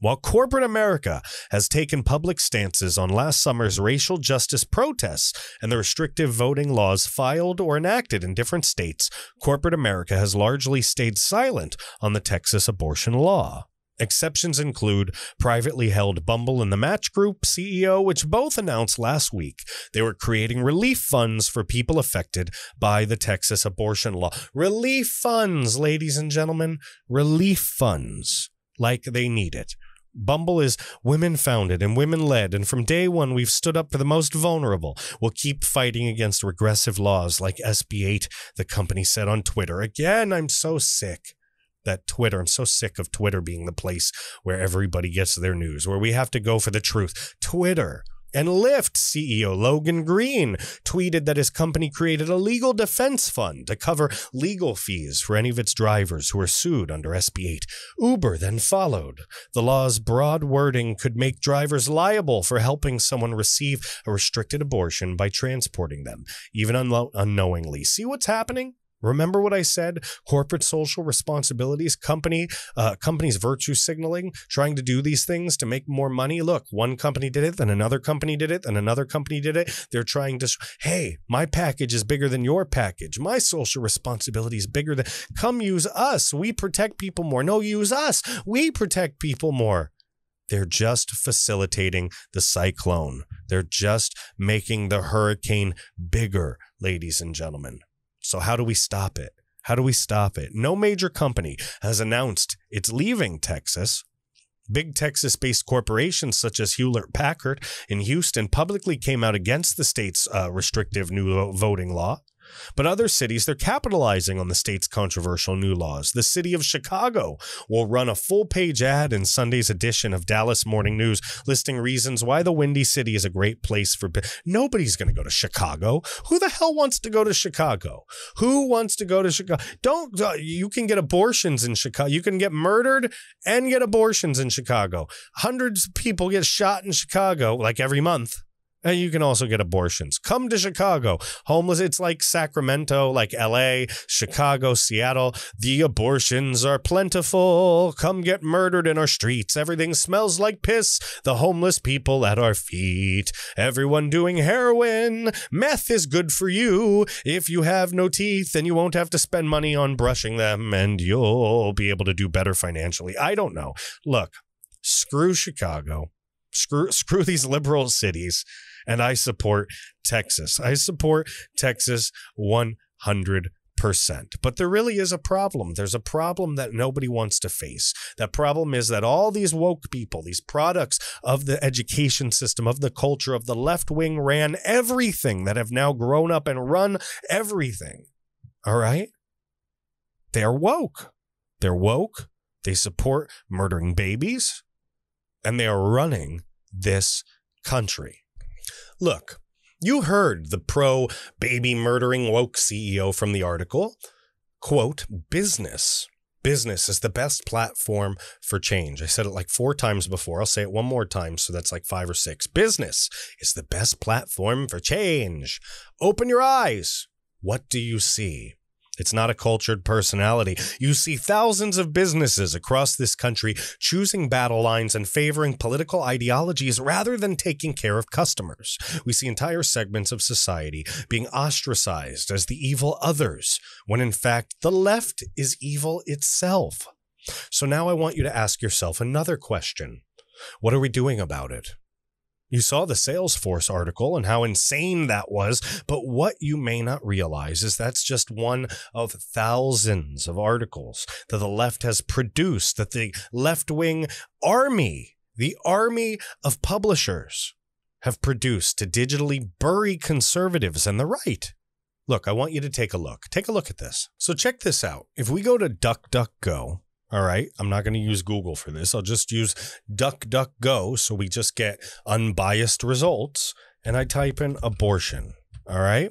While corporate America has taken public stances on last summer's racial justice protests and the restrictive voting laws filed or enacted in different states, corporate America has largely stayed silent on the Texas abortion law. Exceptions include privately held Bumble and the Match Group CEO, which both announced last week they were creating relief funds for people affected by the Texas abortion law. Relief funds, ladies and gentlemen, relief funds, like they need it. Bumble is women-founded and women-led, and from day one, we've stood up for the most vulnerable. We'll keep fighting against regressive laws like SB 8, the company said on Twitter. Again, I'm so sick of Twitter being the place where everybody gets their news, where we have to go for the truth. Twitter. And Lyft CEO Logan Green tweeted that his company created a legal defense fund to cover legal fees for any of its drivers who are sued under SB 8. Uber then followed. The law's broad wording could make drivers liable for helping someone receive a restricted abortion by transporting them, even unknowingly. See what's happening? Remember what I said? Corporate social responsibilities, companies virtue signaling, trying to do these things to make more money. Look, one company did it, then another company did it, then another company did it. They're trying to, hey, my package is bigger than your package. My social responsibility is bigger than, come use us. We protect people more. No, use us. We protect people more. They're just facilitating the cyclone. They're just making the hurricane bigger, ladies and gentlemen. So how do we stop it? How do we stop it? No major company has announced it's leaving Texas. Big Texas-based corporations such as Hewlett-Packard in Houston publicly came out against the state's restrictive new voting law. But other cities, they're capitalizing on the state's controversial new laws. The city of Chicago will run a full-page ad in Sunday's edition of Dallas Morning News listing reasons why the Windy City is a great place for... Nobody's going to go to Chicago. Who the hell wants to go to Chicago? Who wants to go to Chicago? You can get abortions in Chicago. You can get murdered and get abortions in Chicago. Hundreds of people get shot in Chicago like every month. And you can also get abortions. Come to Chicago. Homeless, it's like Sacramento, like LA, Chicago, Seattle. The abortions are plentiful. Come get murdered in our streets. Everything smells like piss. The homeless people at our feet. Everyone doing heroin. Meth is good for you. If you have no teeth, then you won't have to spend money on brushing them, and you'll be able to do better financially. I don't know. Look, screw Chicago. Screw these liberal cities. And I support Texas. I support Texas 100%. But there really is a problem. There's a problem that nobody wants to face. That problem is that all these woke people, these products of the education system, of the culture, of the left wing ran everything, that have now grown up and run everything. All right? They're woke. They're woke. They support murdering babies. And they are running this country. Look, you heard the pro-baby murdering woke CEO from the article. Quote, business is the best platform for change. I said it like 4 times before. I'll say it one more time, so that's like 5 or 6. Business is the best platform for change. Open your eyes. What do you see? It's not a cultured personality. You see thousands of businesses across this country choosing battle lines and favoring political ideologies rather than taking care of customers. We see entire segments of society being ostracized as the evil others, when in fact the left is evil itself. So now I want you to ask yourself another question. What are we doing about it? You saw the Salesforce article and how insane that was, but what you may not realize is that's just one of thousands of articles that the left has produced, that the left-wing army, the army of publishers, have produced to digitally bury conservatives and the right. Look, I want you to take a look. Take a look at this. So check this out. If we go to DuckDuckGo, all right, I'm not going to use Google for this. I'll just use DuckDuckGo so we just get unbiased results. And I type in abortion, all right?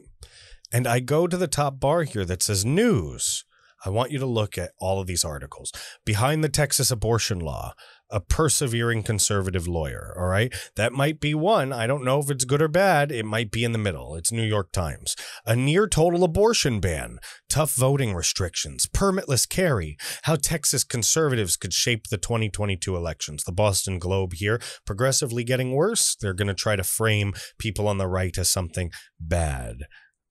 And I go to the top bar here that says news. I want you to look at all of these articles. Behind the Texas abortion law, a persevering conservative lawyer, all right? That might be one. I don't know if it's good or bad. It might be in the middle. It's New York Times. A near total abortion ban, tough voting restrictions, permitless carry, how Texas conservatives could shape the 2022 elections. The Boston Globe here, progressively getting worse. They're going to try to frame people on the right as something bad.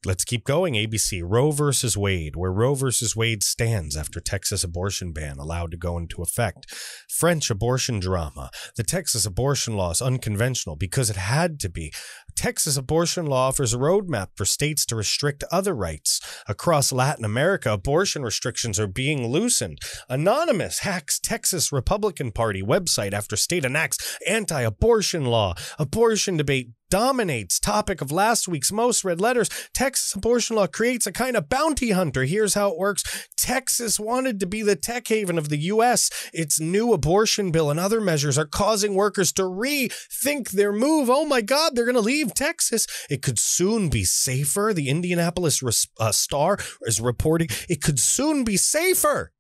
Let's keep going. ABC, Roe versus Wade, where Roe versus Wade stands after Texas abortion ban allowed to go into effect. French abortion drama. The Texas abortion law is unconventional because it had to be. Texas abortion law offers a roadmap for states to restrict other rights. Across Latin America, abortion restrictions are being loosened. Anonymous hacks Texas Republican Party website after state enacts anti-abortion law. Abortion debate dominates topic of last week's most read letters. Texas abortion law creates a kind of bounty hunter. Here's how it works. Texas wanted to be the tech haven of the U.S. Its new abortion bill and other measures are causing workers to rethink their move. Oh my God, they're going to leave Texas. It could soon be safer. The Indianapolis Star is reporting it could soon be safer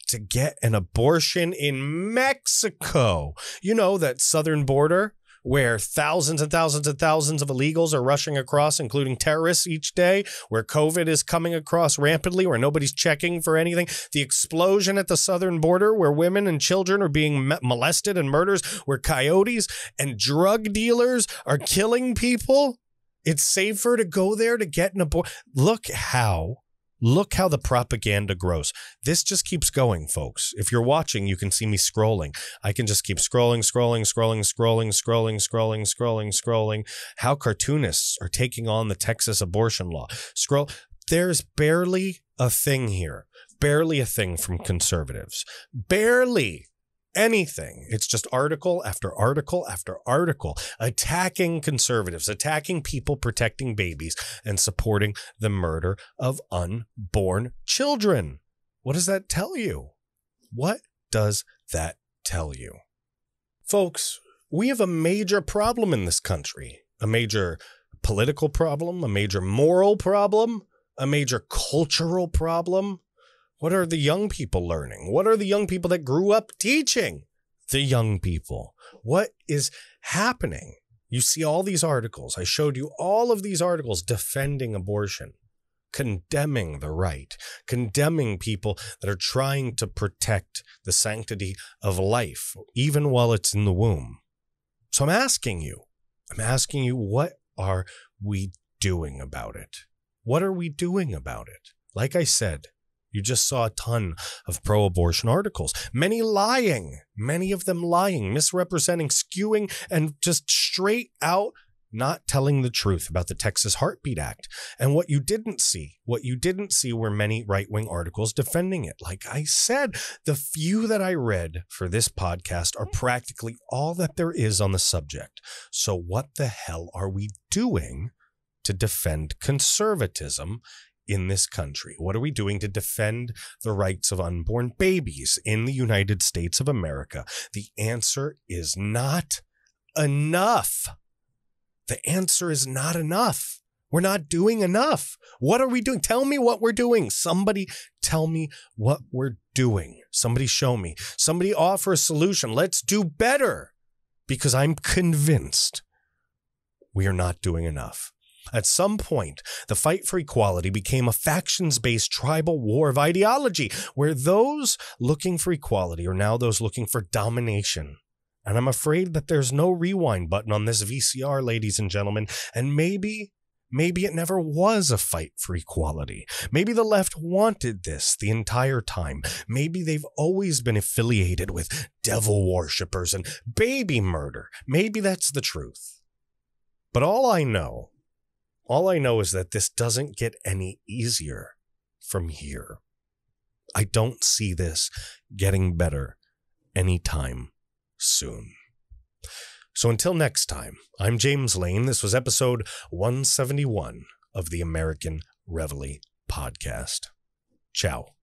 to get an abortion in Mexico. You know, that southern border where thousands and thousands and thousands of illegals are rushing across, including terrorists each day, where COVID is coming across rampantly, where nobody's checking for anything. The explosion at the southern border where women and children are being molested and murders, where coyotes and drug dealers are killing people. It's safer to go there to get an abortion. Look how the propaganda grows. This just keeps going, folks. If you're watching, you can see me scrolling. I can just keep scrolling. How cartoonists are taking on the Texas abortion law. There's barely a thing here. Barely a thing from conservatives. Barely. anything. It's just article after article after article attacking conservatives, attacking people protecting babies, and supporting the murder of unborn children. What does that tell you? What does that tell you? Folks, we have a major problem in this country, a major political problem, a major moral problem, a major cultural problem. What are the young people learning? What are the young people that grew up teaching the young people? What is happening? You see all these articles. I showed you all of these articles defending abortion, condemning the right, condemning people that are trying to protect the sanctity of life, even while it's in the womb. So I'm asking you, what are we doing about it? What are we doing about it? Like I said, you just saw a ton of pro-abortion articles, many lying, many of them lying, misrepresenting, skewing, and just straight out not telling the truth about the Texas Heartbeat Act. And what you didn't see were many right-wing articles defending it. Like I said, the few that I read for this podcast are practically all that there is on the subject. So what the hell are we doing to defend conservatism in this country? What are we doing to defend the rights of unborn babies in the United States of America? The answer is not enough. The answer is not enough. We're not doing enough. What are we doing? Tell me what we're doing. Somebody tell me what we're doing. Somebody show me. Somebody offer a solution. Let's do better, because I'm convinced we are not doing enough. At some point, the fight for equality became a factions-based tribal war of ideology, where those looking for equality are now those looking for domination. And I'm afraid that there's no rewind button on this VCR, ladies and gentlemen. And maybe it never was a fight for equality. Maybe the left wanted this the entire time. Maybe they've always been affiliated with devil worshippers and baby murder. Maybe that's the truth. But all I know is that this doesn't get any easier from here. I don't see this getting better anytime soon. So until next time, I'm James Lane. This was episode 171 of the American Reveille Podcast. Ciao.